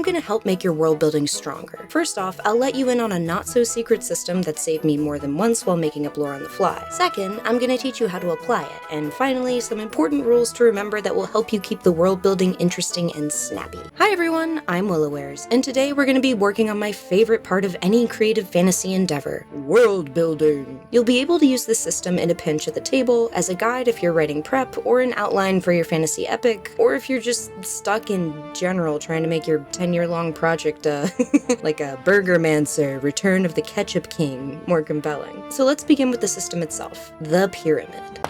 gonna help make your world building stronger. First off, I'll let you in on a not-so-secret system that saved me more than once while making up lore on the fly. Second, I'm gonna teach you how to apply it. And finally, some important rules to remember that will help you keep the world building interesting and snappy. Hi everyone, I'm Willowares, and today we're gonna be working on my favorite part of any creative fantasy endeavor, world building. You'll be able to use this system in a pinch at the table, as a guide if you're writing prep, or an outline for your fantasy epic, or if you're just stuck in general trying to make your 10-year-long project like a Burgermancer, Return of the Ketchup King, more compelling. So let's begin with the system itself, the pyramid.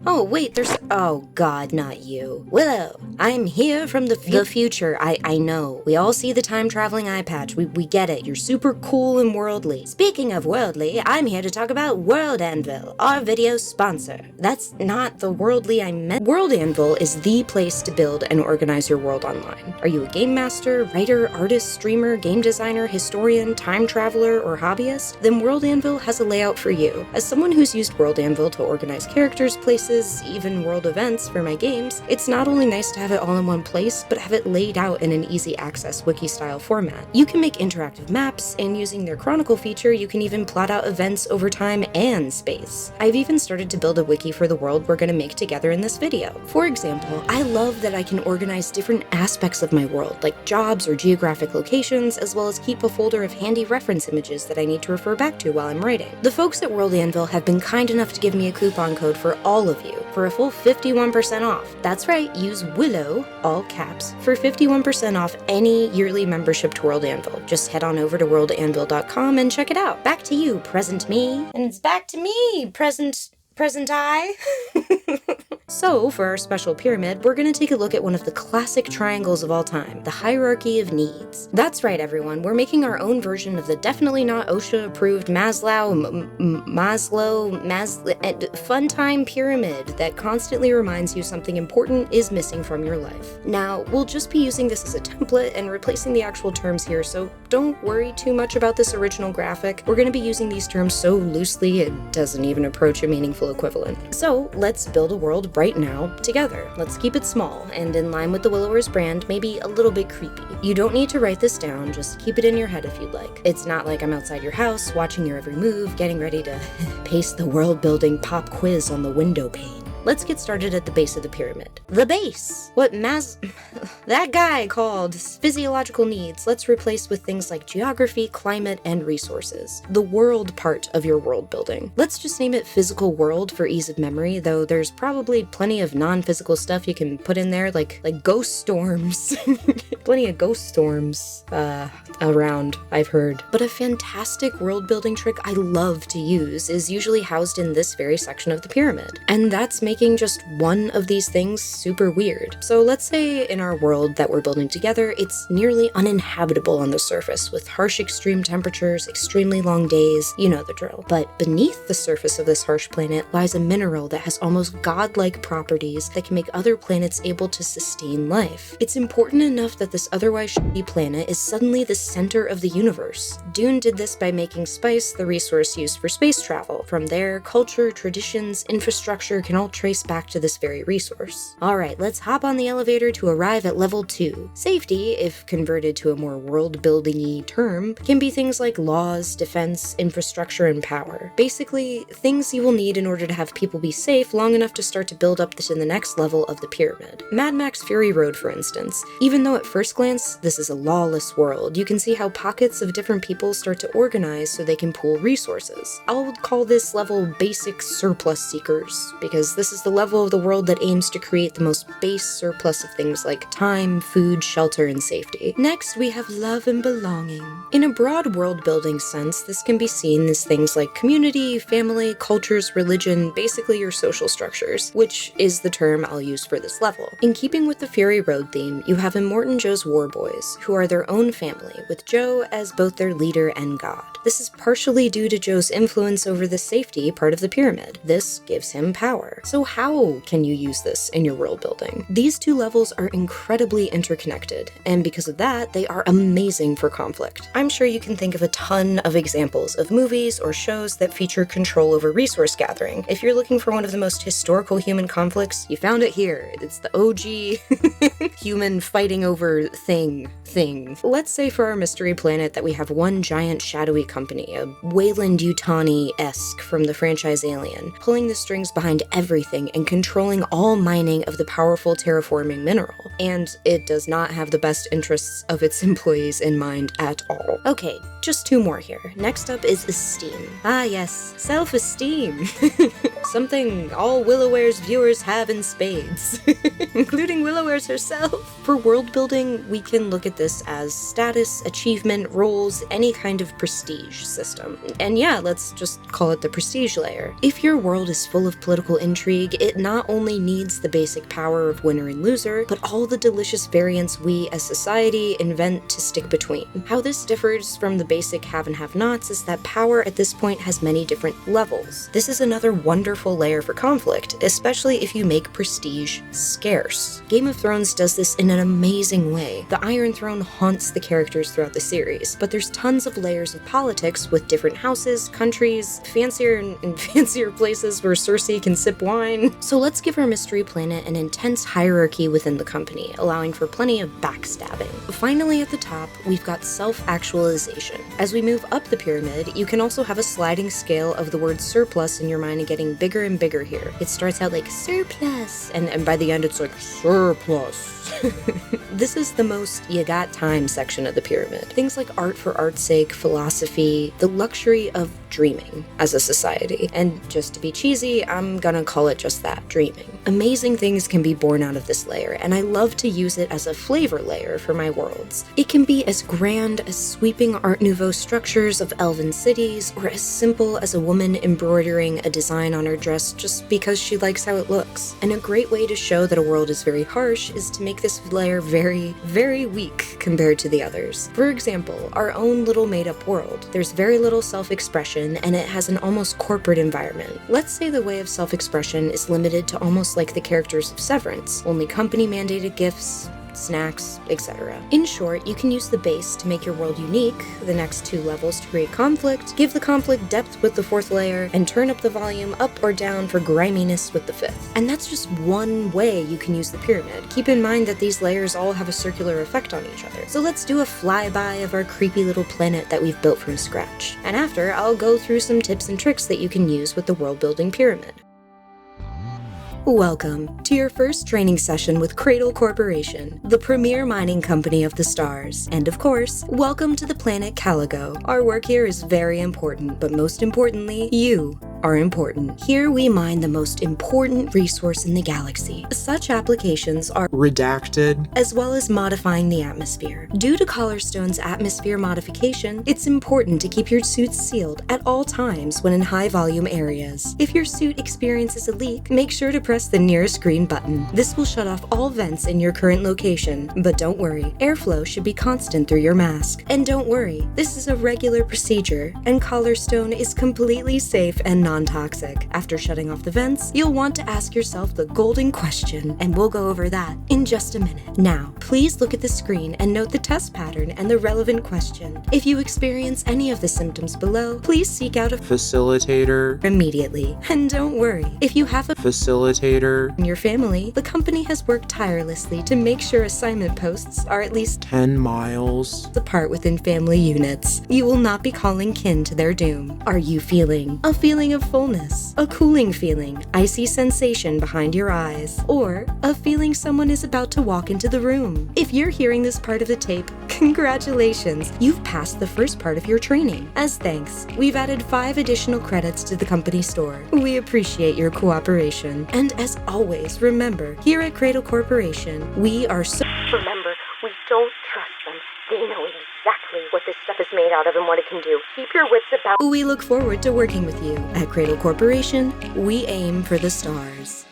Oh, wait, oh god, not you. Willow, I'm here from the future. I know. We all see the time-traveling eye patch. We get it. You're super cool and worldly. Speaking of worldly, I'm here to talk about World Anvil, our video sponsor. That's not the worldly I meant. World Anvil is the place to build and organize your world online. Are you a game master, writer, artist, streamer, game designer, historian, time traveler, or hobbyist? Then World Anvil has a layout for you. As someone who's used World Anvil to organize characters, places, even world events for my games, it's not only nice to have it all in one place, but have it laid out in an easy access wiki-style format. You can make interactive maps, and using their Chronicle feature, you can even plot out events over time and space. I've even started to build a wiki for the world we're going to make together in this video. For example, I love that I can organize different aspects of my world, like jobs or geographic locations, as well as keep a folder of handy reference images that I need to refer back to while I'm writing. The folks at World Anvil have been kind enough to give me a coupon code for all of you for a full 51% off. That's right, use WILLOW, all caps, for 51% off any yearly membership to World Anvil. Just head on over to worldanvil.com and check it out. Back to you, present me. And it's back to me, present I. So, for our special pyramid, we're going to take a look at one of the classic triangles of all time, the hierarchy of needs. That's right, everyone, we're making our own version of the definitely not OSHA-approved Maslow fun time pyramid that constantly reminds you something important is missing from your life. Now, we'll just be using this as a template and replacing the actual terms here, so don't worry too much about this original graphic. We're going to be using these terms so loosely it doesn't even approach a meaningful equivalent. So, let's build a world right now together. Let's keep it small and in line with the Willowers brand, maybe a little bit creepy. You don't need to write this down, just keep it in your head if you'd like. It's not like I'm outside your house watching your every move, getting ready to paste the world building pop quiz on the window pane. Let's get started at the base of the pyramid. The base! What that guy called physiological needs, let's replace with things like geography, climate, and resources. The world part of your world building. Let's just name it physical world for ease of memory, though there's probably plenty of non-physical stuff you can put in there, like ghost storms. Plenty of ghost storms around, I've heard. But a fantastic world building trick I love to use is usually housed in this very section of the pyramid. And that's making just one of these things super weird. So let's say in our world that we're building together, it's nearly uninhabitable on the surface, with harsh extreme temperatures, extremely long days, you know the drill. But beneath the surface of this harsh planet lies a mineral that has almost godlike properties that can make other planets able to sustain life. It's important enough that this otherwise shitty planet is suddenly the center of the universe. Dune did this by making spice the resource used for space travel. From there, culture, traditions, infrastructure can all trace back to this very resource. Alright, let's hop on the elevator to arrive at level 2. Safety, if converted to a more world-building-y term, can be things like laws, defense, infrastructure, and power. Basically, things you will need in order to have people be safe long enough to start to build up to the next level of the pyramid. Mad Max Fury Road, for instance. Even though at first glance, this is a lawless world, you can see how pockets of different people start to organize so they can pool resources. I'll call this level Basic Surplus Seekers, because this is the level of the world that aims to create the most base surplus of things like time, food, shelter, and safety. Next, we have love and belonging. In a broad world-building sense, this can be seen as things like community, family, cultures, religion, basically your social structures, which is the term I'll use for this level. In keeping with the Fury Road theme, you have Immort and Joe's war boys, who are their own family, with Joe as both their leader and god. This is partially due to Joe's influence over the safety part of the pyramid. This gives him power. So So how can you use this in your world building? These two levels are incredibly interconnected, and because of that, they are amazing for conflict. I'm sure you can think of a ton of examples of movies or shows that feature control over resource gathering. If you're looking for one of the most historical human conflicts, you found it here. It's the OG human fighting over thing. Let's say for our mystery planet that we have one giant shadowy company, a Wayland-Yutani-esque from the franchise Alien, pulling the strings behind everything and controlling all mining of the powerful terraforming mineral. And it does not have the best interests of its employees in mind at all. Okay, just two more here. Next up is esteem. Ah yes, self-esteem. Something all Willoware's viewers have in spades, including Willoware's herself. For world building, we can look at this as status, achievement, roles, any kind of prestige system. And yeah, let's just call it the prestige layer. If your world is full of political intrigue, it not only needs the basic power of winner and loser, but all the delicious variants we as society invent to stick between. How this differs from the basic have and have-nots is that power at this point has many different levels. This is another wonderful layer for conflict, especially if you make prestige scarce. Game of Thrones does this in an amazing way. The Iron Throne haunts the characters throughout the series, but there's tons of layers of politics with different houses, countries, fancier and fancier places where Cersei can sip wine. So let's give our mystery planet an intense hierarchy within the company, allowing for plenty of backstabbing. Finally, at the top, we've got self-actualization. As we move up the pyramid, you can also have a sliding scale of the word surplus in your mind and getting bigger and bigger here. It starts out like surplus, and by the end it's like surplus. This is the most you got time section of the pyramid. Things like art for art's sake, philosophy, the luxury of dreaming as a society. And just to be cheesy, I'm gonna call it just that, dreaming. Amazing things can be born out of this layer, and I love to use it as a flavor layer for my worlds. It can be as grand as sweeping Art Nouveau structures of elven cities, or as simple as a woman embroidering a design on her dress just because she likes how it looks. And a great way to show that a world is very harsh is to make this layer very, very weak compared to the others. For example, our own little made-up world. There's very little self-expression, and it has an almost corporate environment. Let's say the way of self-expression is limited to almost like the characters of Severance, only company-mandated gifts, snacks, etc. In short, you can use the base to make your world unique, the next two levels to create conflict, give the conflict depth with the fourth layer, and turn up the volume up or down for griminess with the fifth. And that's just one way you can use the pyramid. Keep in mind that these layers all have a circular effect on each other. So let's do a flyby of our creepy little planet that we've built from scratch. And after, I'll go through some tips and tricks that you can use with the world building pyramid. Welcome to your first training session with Cradle Corporation, the premier mining company of the stars. And of course, welcome to the planet Caligo. Our work here is very important, but most importantly, you are important. Here we mine the most important resource in the galaxy. Such applications are redacted, as well as modifying the atmosphere. Due to Collarstone's atmosphere modification, it's important to keep your suits sealed at all times when in high volume areas. If your suit experiences a leak, make sure to press the nearest green button. This will shut off all vents in your current location, but don't worry, airflow should be constant through your mask. And don't worry, this is a regular procedure, and Collarstone is completely safe and non-toxic. After shutting off the vents, you'll want to ask yourself the golden question, and we'll go over that in just a minute. Now, please look at the screen and note the test pattern and the relevant question. If you experience any of the symptoms below, please seek out a facilitator immediately. And don't worry, if you have a facilitator in your family, the company has worked tirelessly to make sure assignment posts are at least 10 miles apart within family units. You will not be calling kin to their doom. Are you feeling a feeling of fullness, a cooling feeling, icy sensation behind your eyes, or a feeling someone is about to walk into the room? If you're hearing this part of the tape, congratulations, you've passed the first part of your training. As thanks, we've added 5 additional credits to the company store. We appreciate your cooperation. And as always, remember, here at Cradle Corporation, we are so... Remember, we don't trust them. They know exactly what this stuff is made out of and what it can do. Keep your wits about... We look forward to working with you. At Cradle Corporation, we aim for the stars.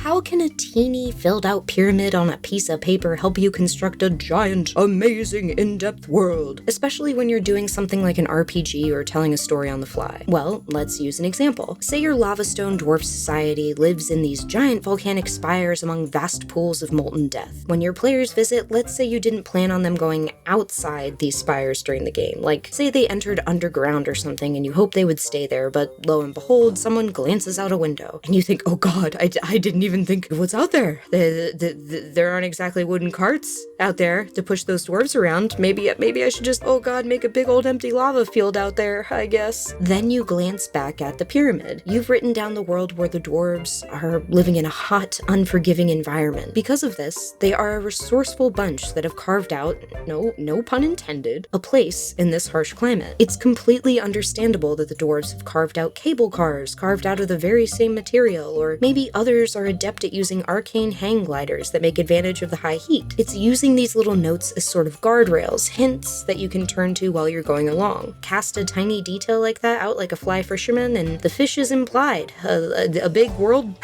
How can a teeny filled out pyramid on a piece of paper help you construct a giant, amazing, in-depth world? Especially when you're doing something like an RPG or telling a story on the fly. Well, let's use an example. Say your lava stone dwarf society lives in these giant volcanic spires among vast pools of molten death. When your players visit, let's say you didn't plan on them going outside these spires during the game. Like, say they entered underground or something and you hope they would stay there, but lo and behold, someone glances out a window and you think, oh god, I didn't even think of what's out there. There aren't exactly wooden carts out there to push those dwarves around. Maybe I should just, oh god, make a big old empty lava field out there, I guess. Then you glance back at the pyramid. You've written down the world where the dwarves are living in a hot, unforgiving environment. Because of this, they are a resourceful bunch that have carved out, no pun intended, a place in this harsh climate. It's completely understandable that the dwarves have carved out cable cars, carved out of the very same material, or maybe others are adept at using arcane hang gliders that make advantage of the high heat. It's using these little notes as sort of guardrails, hints that you can turn to while you're going along. Cast a tiny detail like that out like a fly fisherman, and the fish is implied. A big world,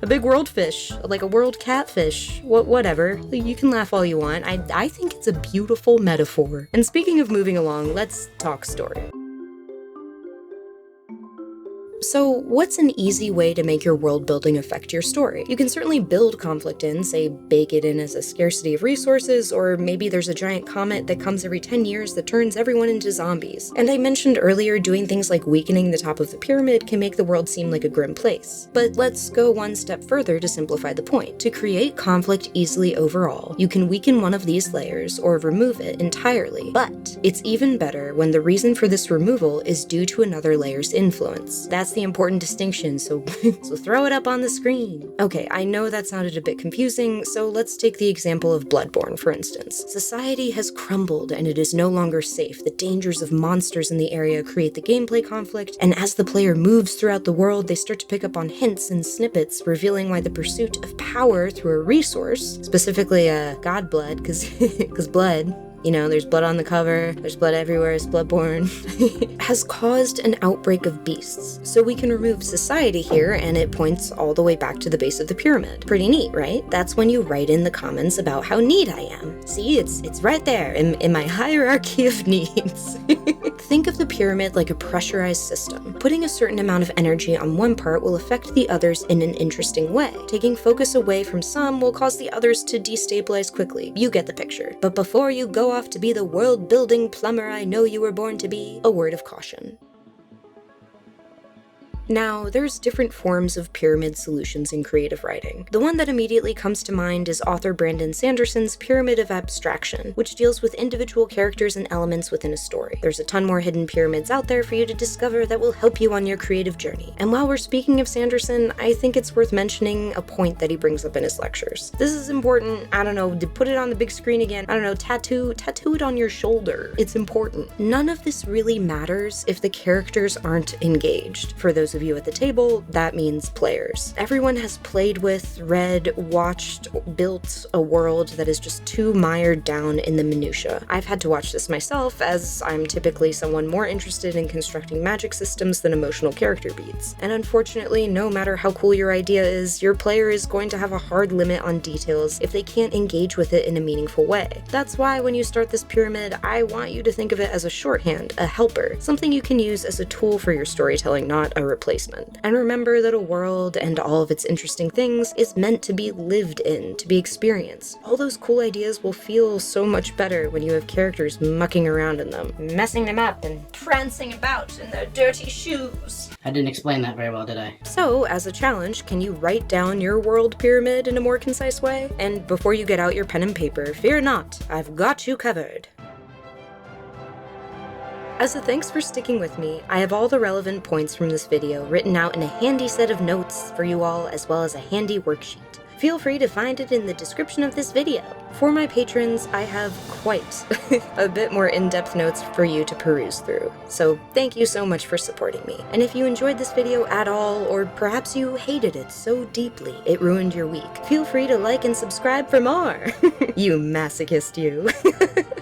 a big world fish, like a world catfish, whatever. You can laugh all you want. I think it's a beautiful metaphor. And speaking of moving along, let's talk story. So what's an easy way to make your world building affect your story? You can certainly build conflict in, say bake it in as a scarcity of resources, or maybe there's a giant comet that comes every 10 years that turns everyone into zombies. And I mentioned earlier doing things like weakening the top of the pyramid can make the world seem like a grim place. But let's go one step further to simplify the point. To create conflict easily overall, you can weaken one of these layers or remove it entirely. But it's even better when the reason for this removal is due to another layer's influence. That's the important distinction, so throw it up on the screen. Okay, I know that sounded a bit confusing, so let's take the example of Bloodborne, for instance. Society has crumbled and it is no longer safe. The dangers of monsters in the area create the gameplay conflict, and as the player moves throughout the world, they start to pick up on hints and snippets revealing why the pursuit of power through a resource, specifically god blood, because blood, you know, there's blood on the cover, there's blood everywhere, it's Bloodborne, has caused an outbreak of beasts. So we can remove society here, and it points all the way back to the base of the pyramid. Pretty neat, right? That's when you write in the comments about how neat I am. See, it's right there in my hierarchy of needs. Think of the pyramid like a pressurized system. Putting a certain amount of energy on one part will affect the others in an interesting way. Taking focus away from some will cause the others to destabilize quickly. You get the picture. But before you go off to be the world-building plumber I know you were born to be, a word of caution. Now, there's different forms of pyramid solutions in creative writing. The one that immediately comes to mind is author Brandon Sanderson's Pyramid of Abstraction, which deals with individual characters and elements within a story. There's a ton more hidden pyramids out there for you to discover that will help you on your creative journey. And while we're speaking of Sanderson, I think it's worth mentioning a point that he brings up in his lectures. This is important, I don't know, to put it on the big screen again, I don't know, tattoo it on your shoulder. It's important. None of this really matters if the characters aren't engaged. For those of you at the table, that means players. Everyone has played with, read, watched, built a world that is just too mired down in the minutia. I've had to watch this myself, as I'm typically someone more interested in constructing magic systems than emotional character beats. And unfortunately, no matter how cool your idea is, your player is going to have a hard limit on details if they can't engage with it in a meaningful way. That's why when you start this pyramid, I want you to think of it as a shorthand, a helper, something you can use as a tool for your storytelling, not a replacement. And remember that a world and all of its interesting things is meant to be lived in, to be experienced. All those cool ideas will feel so much better when you have characters mucking around in them, messing them up and prancing about in their dirty shoes. I didn't explain that very well, did I? So, as a challenge, can you write down your world pyramid in a more concise way? And before you get out your pen and paper, fear not, I've got you covered. As a thanks for sticking with me, I have all the relevant points from this video written out in a handy set of notes for you all, as well as a handy worksheet. Feel free to find it in the description of this video. For my patrons, I have quite a bit more in-depth notes for you to peruse through. So thank you so much for supporting me. And if you enjoyed this video at all, or perhaps you hated it so deeply it ruined your week, feel free to like and subscribe for more. You masochist, you.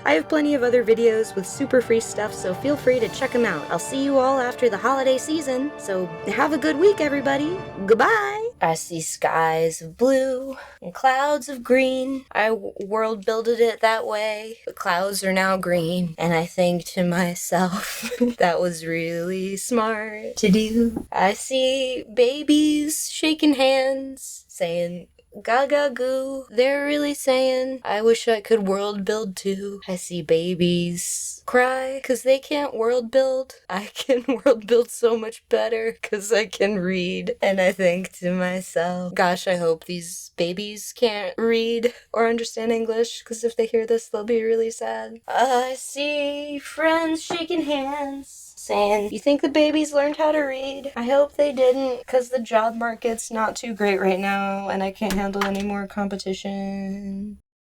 I have plenty of other videos with super free stuff, so feel free to check them out. I'll see you all after the holiday season, so have a good week, everybody. Goodbye! I see skies of blue and clouds of green. I world builded it that way. The clouds are now green. And I think to myself, that was really smart to do. I see babies shaking hands, saying, gaga goo. They're really saying, I wish I could world build too. I see babies cry cause they can't world build. I can world build so much better cause I can read. And I think to myself, gosh, I hope these babies can't read or understand English, cause if they hear this, they'll be really sad. I see friends shaking hands, saying, you think the babies learned how to read? I hope they didn't, because the job market's not too great right now, and I can't handle any more competition.